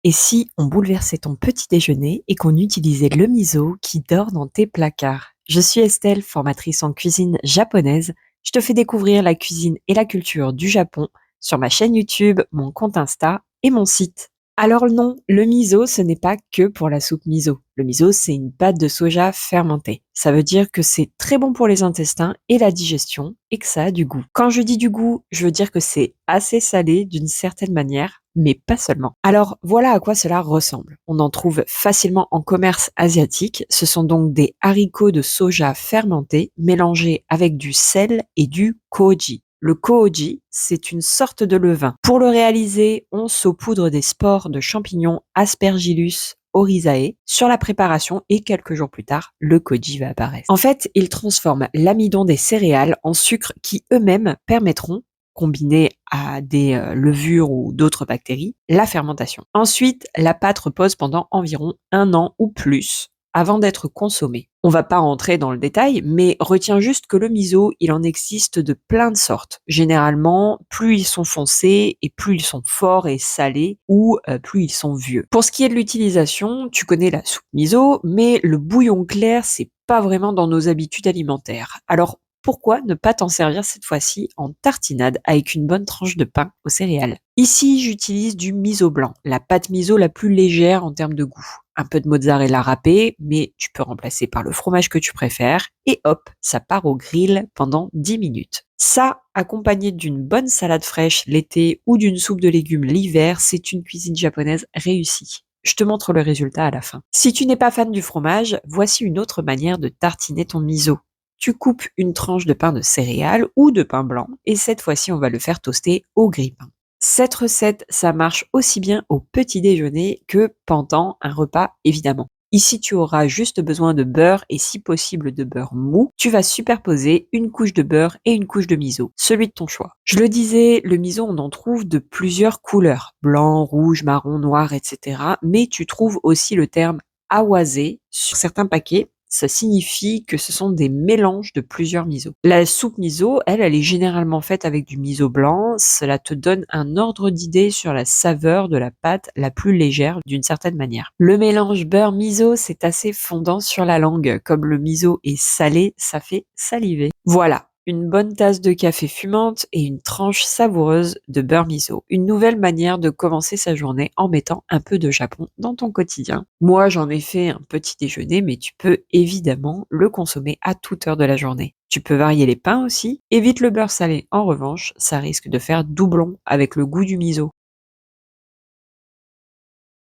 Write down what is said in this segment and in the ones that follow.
Et si on bouleversait ton petit déjeuner et qu'on utilisait le miso qui dort dans tes placards? Je suis Estelle, formatrice en cuisine japonaise. Je te fais découvrir la cuisine et la culture du Japon sur ma chaîne YouTube, mon compte Insta et mon site. Alors non, le miso, ce n'est pas que pour la soupe miso. Le miso, c'est une pâte de soja fermentée. Ça veut dire que c'est très bon pour les intestins et la digestion et que ça a du goût. Quand je dis du goût, je veux dire que c'est assez salé d'une certaine manière, mais pas seulement. Alors voilà à quoi cela ressemble. On en trouve facilement en commerce asiatique. Ce sont donc des haricots de soja fermentés mélangés avec du sel et du koji. Le koji, c'est une sorte de levain. Pour le réaliser, on saupoudre des spores de champignons Aspergillus oryzae sur la préparation et quelques jours plus tard, le koji va apparaître. En fait, il transforme l'amidon des céréales en sucre qui eux-mêmes permettront, combinés à des levures ou d'autres bactéries, la fermentation. Ensuite, la pâte repose pendant environ 1 an ou plus avant d'être consommée. On va pas rentrer dans le détail, mais retiens juste que le miso, il en existe de plein de sortes. Généralement, plus ils sont foncés et plus ils sont forts et salés, ou plus ils sont vieux. Pour ce qui est de l'utilisation, tu connais la soupe miso, mais le bouillon clair, c'est pas vraiment dans nos habitudes alimentaires. Alors, pourquoi ne pas t'en servir cette fois-ci en tartinade avec une bonne tranche de pain aux céréales? Ici, j'utilise du miso blanc, la pâte miso la plus légère en termes de goût. Un peu de mozzarella râpé, mais tu peux remplacer par le fromage que tu préfères, et hop, ça part au grill pendant 10 minutes. Ça, accompagné d'une bonne salade fraîche l'été ou d'une soupe de légumes l'hiver, c'est une cuisine japonaise réussie. Je te montre le résultat à la fin. Si tu n'es pas fan du fromage, voici une autre manière de tartiner ton miso. Tu coupes une tranche de pain de céréales ou de pain blanc, et cette fois-ci, on va le faire toaster au grille-pain. Cette recette, ça marche aussi bien au petit déjeuner que pendant un repas, évidemment. Ici, tu auras juste besoin de beurre et si possible de beurre mou. Tu vas superposer une couche de beurre et une couche de miso, celui de ton choix. Je le disais, le miso, on en trouve de plusieurs couleurs, blanc, rouge, marron, noir, etc. Mais tu trouves aussi le terme awase sur certains paquets. Ça signifie que ce sont des mélanges de plusieurs miso. La soupe miso, elle est généralement faite avec du miso blanc. Cela te donne un ordre d'idée sur la saveur de la pâte la plus légère d'une certaine manière. Le mélange beurre miso, c'est assez fondant sur la langue. Comme le miso est salé, ça fait saliver. Voilà. Une bonne tasse de café fumante et une tranche savoureuse de beurre miso. Une nouvelle manière de commencer sa journée en mettant un peu de Japon dans ton quotidien. Moi, j'en ai fait un petit déjeuner, mais tu peux évidemment le consommer à toute heure de la journée. Tu peux varier les pains aussi. Évite le beurre salé. En revanche, ça risque de faire doublon avec le goût du miso.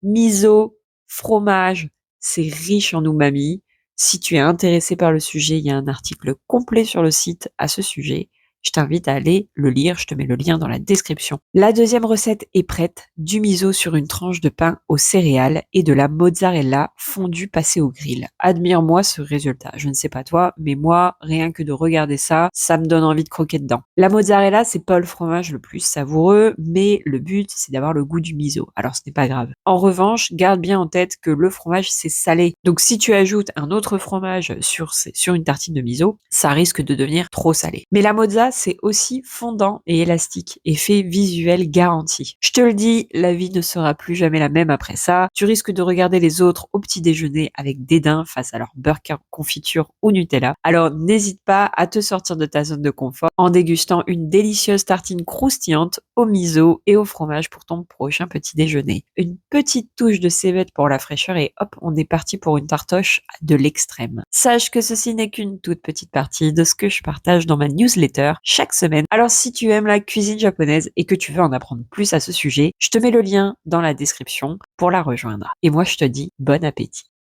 Miso, fromage, c'est riche en umami. Si tu es intéressé par le sujet, il y a un article complet sur le site à ce sujet. Je t'invite à aller le lire, je te mets le lien dans la description. La deuxième recette est prête, du miso sur une tranche de pain aux céréales et de la mozzarella fondue passée au grill. Admire-moi ce résultat. Je ne sais pas toi, mais moi, rien que de regarder ça, ça me donne envie de croquer dedans. La mozzarella, c'est pas le fromage le plus savoureux, mais le but, c'est d'avoir le goût du miso. Alors ce n'est pas grave. En revanche, garde bien en tête que le fromage, c'est salé. Donc si tu ajoutes un autre fromage sur une tartine de miso, ça risque de devenir trop salé. Mais la mozza, c'est aussi fondant et élastique. Effet visuel garanti. Je te le dis, la vie ne sera plus jamais la même après ça. Tu risques de regarder les autres au petit déjeuner avec dédain face à leur beurre confiture ou Nutella. Alors n'hésite pas à te sortir de ta zone de confort en dégustant une délicieuse tartine croustillante au miso et au fromage pour ton prochain petit déjeuner. Une petite touche de cévette pour la fraîcheur et hop, on est parti pour une tartoche de l'extrême. Sache que ceci n'est qu'une toute petite partie de ce que je partage dans ma newsletter chaque semaine. Alors si tu aimes la cuisine japonaise et que tu veux en apprendre plus à ce sujet, je te mets le lien dans la description pour la rejoindre. Et moi je te dis bon appétit.